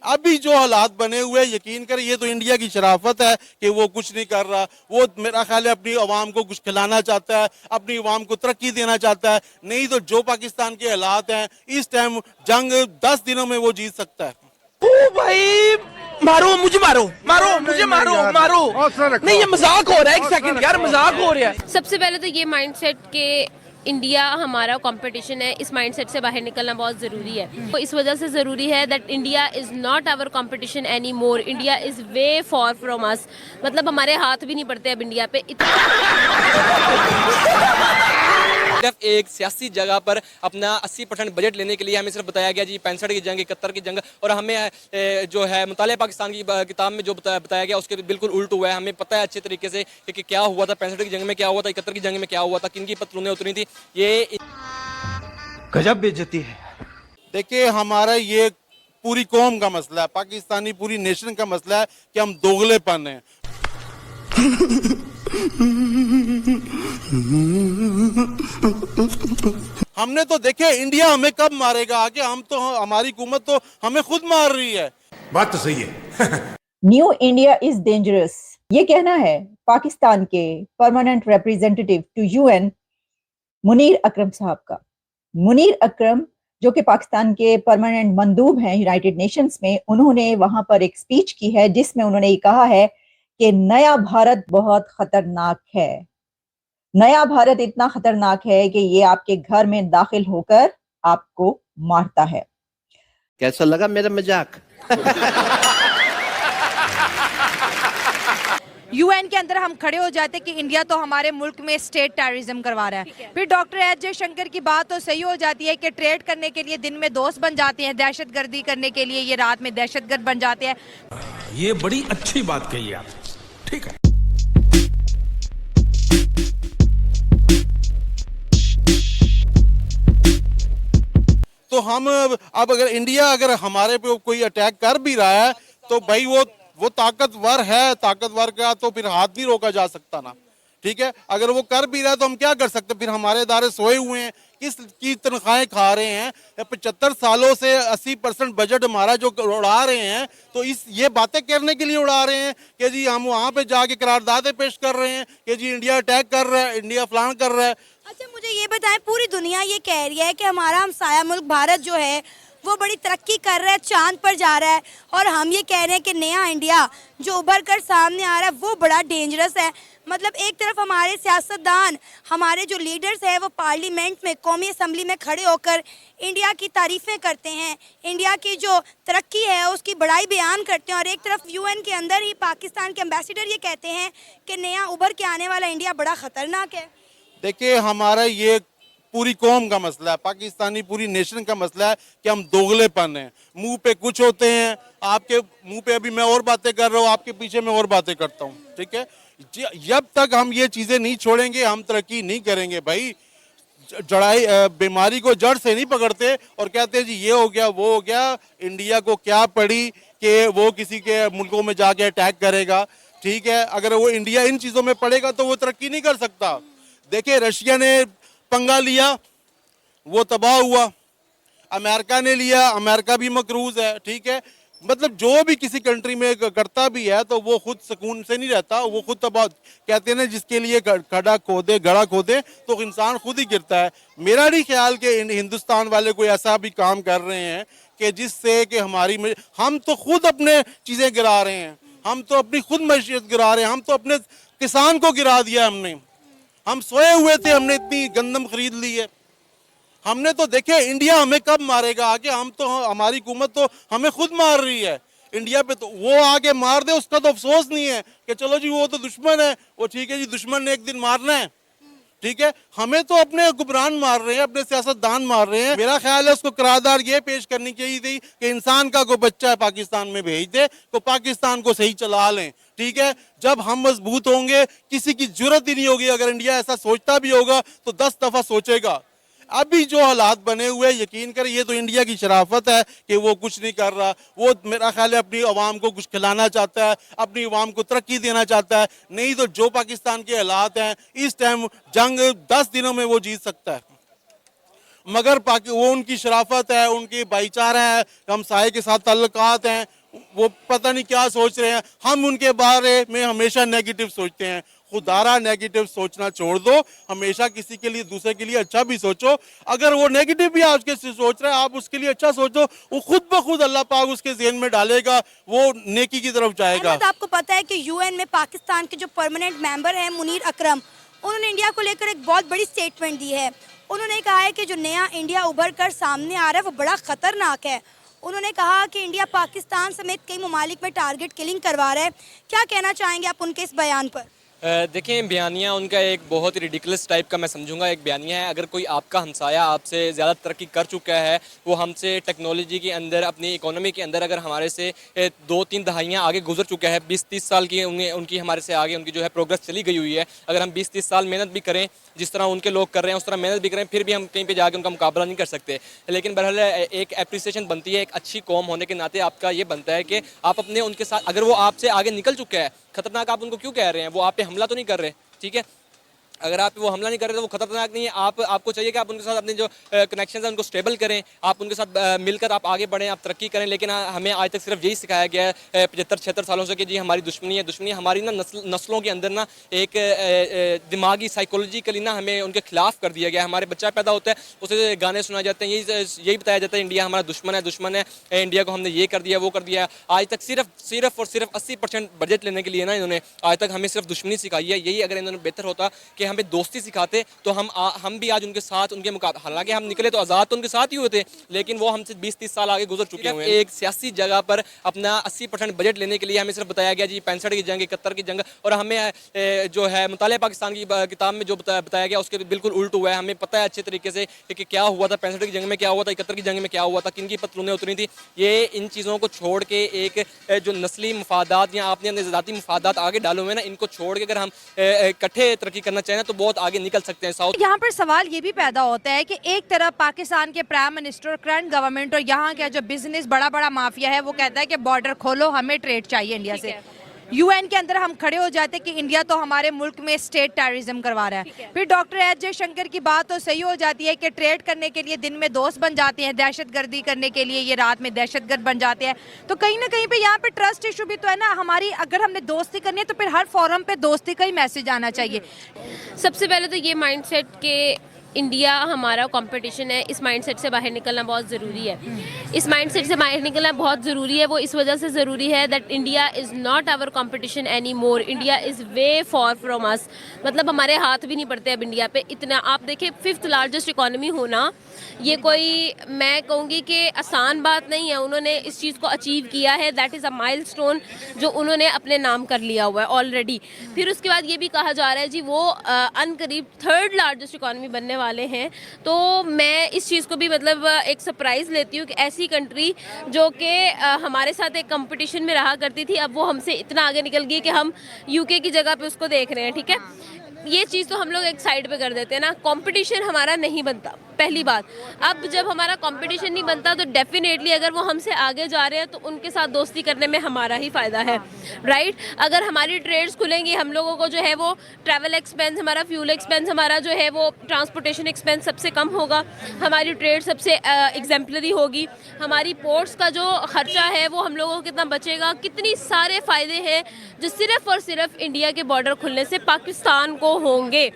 अभी जो हालात बने हुए हैं, यकीन करें ये तो इंडिया की शराफत है कि वो कुछ नहीं कर रहा। वो मेरा ख्याल है अपनी आवाम को कुछ खिलाना चाहता है, अपनी आवाम को तरक्की देना चाहता है। नहीं तो जो पाकिस्तान के हालात हैं इस टाइम, जंग 10 दिनों में वो जीत सकता है। ओ भाई, मारो मुझे, मारो मारो मुझे, मारो मारो। नहीं, ये मजाक हो रहा है। एक सेकंड यार, मजाक हो रहा है। सबसे पहले तो ये माइंडसेट के इंडिया हमारा कंपटीशन है, इस माइंडसेट से बाहर निकलना बहुत ज़रूरी है। तो इस वजह से ज़रूरी है that India is not our competition any more, India is way far from us. मतलब हमारे हाथ भी नहीं पड़ते अब इंडिया पे। सिर्फ एक सियासी जगह पर अपना 80% बजट लेने के लिए हमें सिर्फ बताया गया जी 65 की जंग, 71 की जंग, और हमें जो है मुताले पाकिस्तान की किताब में जो बताया गया उसके बिल्कुल उल्ट हुआ है। हमें पता है अच्छे तरीके से कि क्या हुआ था, 65 की जंग में क्या हुआ था, 71 की जंग में क्या हुआ था, किन की पतलूनें उतरी थी। ये गजब बेइज्जती है। देखिए, हमारा ये पूरी कौम का मसला है, पाकिस्तानी पूरी नेशन का मसला है कि हम दोगलेपन हैं। हमने तो देखे इंडिया हमें कब मारेगा आगे। हम तो, हमारी हुकूमत तो हमें खुद मार रही है। बात तो सही है। न्यू इंडिया इज डेंजरस, ये कहना है पाकिस्तान के permanent representative to UN Munir Akram Sahab का। मुनीर अकरम जो कि पाकिस्तान के परमानेंट मंदूब हैं यूनाइटेड नेशंस में, उन्होंने वहां पर एक स्पीच की है जिसमें उन्होंने ये कहा है कि नया भारत बहुत खतरनाक है। नया भारत इतना खतरनाक है कि ये आपके घर में दाखिल होकर आपको मारता है। कैसा लगा मेरा मजाक? यूएन के अंदर हम खड़े हो जाते कि इंडिया तो हमारे मुल्क में स्टेट टेररिज्म करवा रहा है। फिर डॉक्टर एस जयशंकर की बात तो सही हो जाती है कि ट्रेड करने के लिए दिन में दोस्त बन जाते हैं, दहशतगर्दी करने के लिए ये रात में दहशतगर्द बन जाते हैं। ये बड़ी अच्छी बात कही आप। ठीक है। तो हम अब अगर इंडिया अगर हमारे पे कोई अटैक कर भी रहा है तो भाई वो ताकतवर है, ताकतवर का तो फिर हाथ नहीं रोका जा सकता ना। ठीक है, अगर वो कर भी रहा है तो हम क्या कर सकते? फिर हमारे इदारे सोए हुए हैं, किस की तनख्वाहें खा रहे हैं? 75 सालों से 80% बजट हमारा जो उड़ा रहे हैं, तो ये बातें करने के लिए उड़ा रहे हैं कि जी हम वहाँ पे जाके करारदादें पेश कर रहे हैं कि जी इंडिया अटैक कर रहा है, इंडिया फलान कर रहा है। अच्छा, मुझे ये बताएं, पूरी दुनिया ये कह रही है कि हमारा हमसाया मुल्क भारत जो है वो बड़ी तरक्की कर रहा है, चांद पर जा रहा है, और हम ये कह रहे हैं कि नया इंडिया जो उभर कर सामने आ रहा है वो बड़ा डेंजरस है। मतलब एक तरफ हमारे सियासतदान, हमारे जो लीडर्स हैं वो पार्लियामेंट में, कौमी असम्बली में खड़े होकर इंडिया की तारीफ़ें करते हैं, इंडिया की जो तरक्की है उसकी बड़ाई बयान करते हैं, और एक तरफ यूएन के अंदर ही पाकिस्तान के एम्बेसडर ये कहते हैं कि नया उभर के आने वाला इंडिया बड़ा ख़तरनाक है। देखिए, हमारा ये पूरी कौम का मसला है, पाकिस्तानी पूरी नेशन का मसला है कि हम दोगलेपन हैं। मुंह पे कुछ होते हैं, आपके मुंह पे अभी मैं और बातें कर रहा हूँ, आपके पीछे मैं और बातें करता हूँ। ठीक है, जब तक हम ये चीज़ें नहीं छोड़ेंगे हम तरक्की नहीं करेंगे। भाई, जड़ाई बीमारी को जड़ से नहीं पकड़ते और कहते हैं जी ये हो गया वो हो गया। इंडिया को क्या पड़ी कि वो किसी के मुल्कों में जाके अटैक करेगा? ठीक है, अगर वो इंडिया इन चीज़ों में पड़ेगा तो वो तरक्की नहीं कर सकता। देखिए, रशिया ने पंगा लिया, वो तबाह हुआ। अमेरिका ने लिया, अमेरिका भी मकरूज है। ठीक है, मतलब जो भी किसी कंट्री में करता भी है तो वो खुद सुकून से नहीं रहता, वो खुद तबाह। कहते हैं ना, जिसके लिए गड़ा खोदे तो इंसान खुद ही गिरता है। मेरा नहीं ख्याल कि हिंदुस्तान वाले कोई ऐसा भी काम कर रहे हैं कि जिससे कि हम तो खुद अपने चीज़ें गिरा रहे हैं, हम तो अपनी खुद मैशियत गिरा रहे हैं, हम तो अपने किसान को गिरा दिया हमने। हम सोए हुए थे, हमने इतनी गंदम खरीद ली है। हमने तो देखे इंडिया हमें कब मारेगा आगे। हम तो, हमारी हुकूमत तो हमें खुद मार रही है। इंडिया पे तो वो आगे मार दे उसका तो अफसोस नहीं है कि चलो जी वो तो दुश्मन है, वो ठीक है जी, दुश्मन ने एक दिन मारना है। ठीक है, हमें तो अपने हुक्मरान मार रहे हैं, अपने सियासतदान मार रहे हैं। मेरा ख्याल है उसको करारदाद ये पेश करनी चाहिए थी कि इंसान का कोई बच्चा है पाकिस्तान में भेज दे तो पाकिस्तान को सही चला लें। ठीक है, जब हम मजबूत होंगे किसी की जरूरत ही नहीं होगी। अगर इंडिया ऐसा सोचता भी होगा तो 10 दफा सोचेगा। अभी जो हालात बने हुए हैं, यकीन करें ये तो इंडिया की शराफत है कि वो कुछ नहीं कर रहा। वो मेरा ख्याल है अपनी आवाम को कुछ खिलाना चाहता है, अपनी आवाम को तरक्की देना चाहता है। नहीं तो जो पाकिस्तान के हालात हैं इस टाइम, जंग 10 दिनों में वो जीत सकता है। मगर वो उनकी शराफत है, उनकी भाईचारा है, हम साए के साथ ताल्लुकात हैं, वो पता नहीं क्या सोच रहे हैं। हम उनके बारे में हमेशा नेगेटिव सोचते हैं। खुदारा नेगेटिव सोचना छोड़ दो, हमेशा किसी के लिए, दूसरे के लिए अच्छा भी सोचो। अगर वो नेगेटिव भी आपके से सोच रहा है, आप उसके लिए अच्छा सोचो, वो खुद ब खुद अल्लाह पाक उसके ज़हन में डालेगा, वो नेकी की तरफ जाएगा। आपको पता है कि यूएन में पाकिस्तान के जो परमानेंट मेंबर हैं मुनीर अकरम, उन्होंने इंडिया को लेकर एक बहुत बड़ी स्टेटमेंट दी है। उन्होंने कहा है कि जो नया इंडिया उभर कर सामने आ रहा है वो बड़ा खतरनाक है। उन्होंने कहा कि इंडिया पाकिस्तान समेत कई ममालिक में टारगेट किलिंग करवा रहा है। क्या कहना चाहेंगे आप उनके इस बयान पर? देखिए, बयानिया उनका एक बहुत ही रिडिकुलस टाइप का मैं समझूंगा एक बयानिया है। अगर कोई आपका हमसाया आपसे ज़्यादा तरक्की कर चुका है, वो हमसे टेक्नोलॉजी के अंदर, अपनी इकोनॉमी के अंदर अगर हमारे से 2-3 दहाइयाँ आगे गुजर चुका है, 20-30 साल की उनकी हमारे से आगे उनकी जो है प्रोग्रेस चली गई हुई है। अगर हम 20-30 साल मेहनत भी करें, जिस तरह उनके लोग कर रहे हैं उस तरह मेहनत भी करें, फिर भी हम कहीं पे जाके उनका मुकाबला नहीं कर सकते। लेकिन बहरहाल एक एप्रिसिएशन बनती है, एक अच्छी कौम होने के नाते आपका ये बनता है कि आप अपने उनके साथ, अगर वो आपसे आगे निकल चुका है, खतरनाक आप उनको क्यों कह रहे हैं? वो आप पे हमला तो नहीं कर रहे, ठीक है? अगर आप वो हमला नहीं कर रहे तो वो खतरनाक नहीं है। आपको चाहिए कि आप उनके साथ अपने जो कनेक्शंस हैं उनको स्टेबल करें, आप उनके साथ मिलकर आप आगे बढ़ें, आप तरक्की करें। लेकिन हमें आज तक सिर्फ यही सिखाया गया है 75-76 सालों से कि जी हमारी दुश्मनी है। दुश्मनी हमारी ना नस्लों के अंदर ना एक दिमागी साइकोलॉजिकली ना हमें उनके खिलाफ कर दिया गया है। हमारे बच्चा पैदा होता है, उसे गाने सुनाए जाते हैं, यही बताया जाता है इंडिया हमारा दुश्मन है, इंडिया को हमने ये कर दिया, वो कर दिया। आज तक सिर्फ और सिर्फ 80% बजट लेने के लिए ना इन्होंने आज तक हमें सिर्फ दुश्मनी सिखाई है। यही अगर इन्होंने बेहतर होता कि हमें दोस्ती सिखाते तो हम भी आज उनके साथ, उनके मुकाबले, हालांकि हम निकले तो आज़ाद तो उनके साथ ही हुए थे, लेकिन वो हमसे 20-30 साल आगे गुजर चुके हैं। एक सियासी जगह पर अपना 80% बजट लेने के लिए हमें सिर्फ बताया गया जी 65 की जंग, 71 की जंग, और हमें जो है मुताले पाकिस्तान की किताब में जो बताया गया उसके बिल्कुल उल्ट हुआ है। हमें पता है अच्छे तरीके से कि क्या हुआ था 65 की जंग में, क्या हुआ था 71 की जंग में, क्या हुआ था, किन की पतलूनें उतरी थी। ये इन चीज़ों को छोड़ के एक जो नस्ली मफादात या आपने अपने ज़ाती मफादात आगे डाले हुए ना, इनको छोड़ के अगर हम इकट्ठे तरक्की करना चाहें तो बहुत आगे निकल सकते हैं। साउथ यहाँ पर सवाल ये भी पैदा होता है कि एक तरफ पाकिस्तान के प्राइम मिनिस्टर, करंट गवर्नमेंट और यहाँ का जो बिजनेस बड़ा माफिया है वो कहता है कि बॉर्डर खोलो, हमें ट्रेड चाहिए इंडिया से। यूएन के अंदर हम खड़े हो जाते कि इंडिया तो हमारे मुल्क में स्टेट टेररिज्म करवा रहा है। फिर डॉक्टर एस जयशंकर की बात तो सही हो जाती है कि ट्रेड करने के लिए दिन में दोस्त बन जाते हैं, दहशतगर्दी करने के लिए ये रात में दहशतगर्द बन जाते हैं। तो कहीं ना कहीं पे यहाँ पे ट्रस्ट इशू भी तो है ना हमारी। अगर हमने दोस्ती करनी है तो फिर हर फोरम पे दोस्ती का ही मैसेज आना चाहिए। सबसे पहले तो ये माइंडसेट के इंडिया हमारा कंपटीशन है, इस माइंडसेट से बाहर निकलना बहुत ज़रूरी है। इस माइंडसेट से बाहर निकलना बहुत ज़रूरी है। वो इस वजह से ज़रूरी है that India is not our competition any more. India is way far from us. मतलब हमारे हाथ भी नहीं पड़ते अब इंडिया पे। इतना आप देखें, 5th लार्जेस्ट इकॉनमी होना ये कोई, मैं कहूँगी कि आसान बात नहीं है। उन्होंने इस चीज़ को अचीव किया है, दैट इज़ अ माइलस्टोन जो उन्होंने अपने नाम कर लिया हुआ है ऑलरेडी। फिर उसके बाद ये भी कहा जा रहा है जी वो अनकरीब 3rd लार्जेस्ट इकॉनमी बनने वाले हैं। तो मैं इस चीज़ को भी मतलब एक सरप्राइज़ लेती हूँ कि ऐसी कंट्री जो कि हमारे साथ एक कंपटीशन में रहा करती थी, अब वो हमसे इतना आगे निकल गई कि हम यूके की जगह पे उसको देख रहे हैं। ठीक है, ये चीज़ तो हम लोग एक साइड पे कर देते हैं ना। कंपटीशन हमारा नहीं बनता, पहली बात। अब जब हमारा कंपटीशन नहीं बनता तो डेफिनेटली अगर वो हमसे आगे जा रहे हैं तो उनके साथ दोस्ती करने में हमारा ही फ़ायदा है, राइट। अगर हमारी ट्रेड्स खुलेंगी, हम लोगों को जो है वो ट्रैवल एक्सपेंस, हमारा फ्यूल एक्सपेंस, हमारा जो है वो ट्रांसपोर्टेशन एक्सपेंस सबसे कम होगा, हमारी ट्रेड सबसे एग्जाम्पलरी होगी, हमारी पोर्ट्स का जो खर्चा है वो हम लोगों को कितना बचेगा। कितनी सारे फ़ायदे हैं जो सिर्फ़ और सिर्फ इंडिया के बॉर्डर खुलने से पाकिस्तान को होंगे।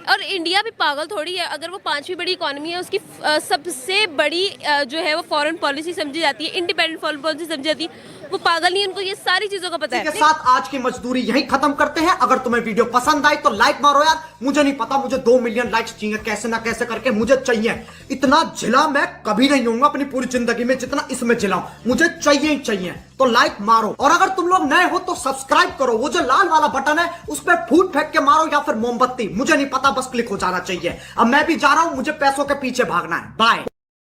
और इंडिया भी पागल थोड़ी है। अगर वो 5वीं बड़ी इकॉनमी है, उसकी सबसे बड़ी जो है वो फॉरेन पॉलिसी समझी जाती है, इंडिपेंडेंट फॉरेन पॉलिसी समझी जाती है। वो पागल नहीं, उनको ये सारी चीजों का पता है। के साथ आज की मजदूरी यही खत्म करते हैं। अगर तुम्हें वीडियो पसंद आई तो लाइक मारो यार। मुझे नहीं पता, मुझे 2 मिलियन लाइक्स चाहिए, कैसे ना कैसे करके मुझे चाहिए। इतना जिला मैं कभी नहीं होऊंगा अपनी पूरी जिंदगी में जितना इसमें जिलाऊं, मुझे चाहिए ही चाहिए। तो लाइक मारो, और अगर तुम लोग नए हो तो सब्सक्राइब करो। वो जो लाल वाला बटन है उस पर फूट फेंक के मारो या फिर मोमबत्ती, मुझे नहीं पता, बस क्लिक हो जाना चाहिए। अब मैं भी जा रहा हूं, मुझे पैसों के पीछे भागना है। बाय।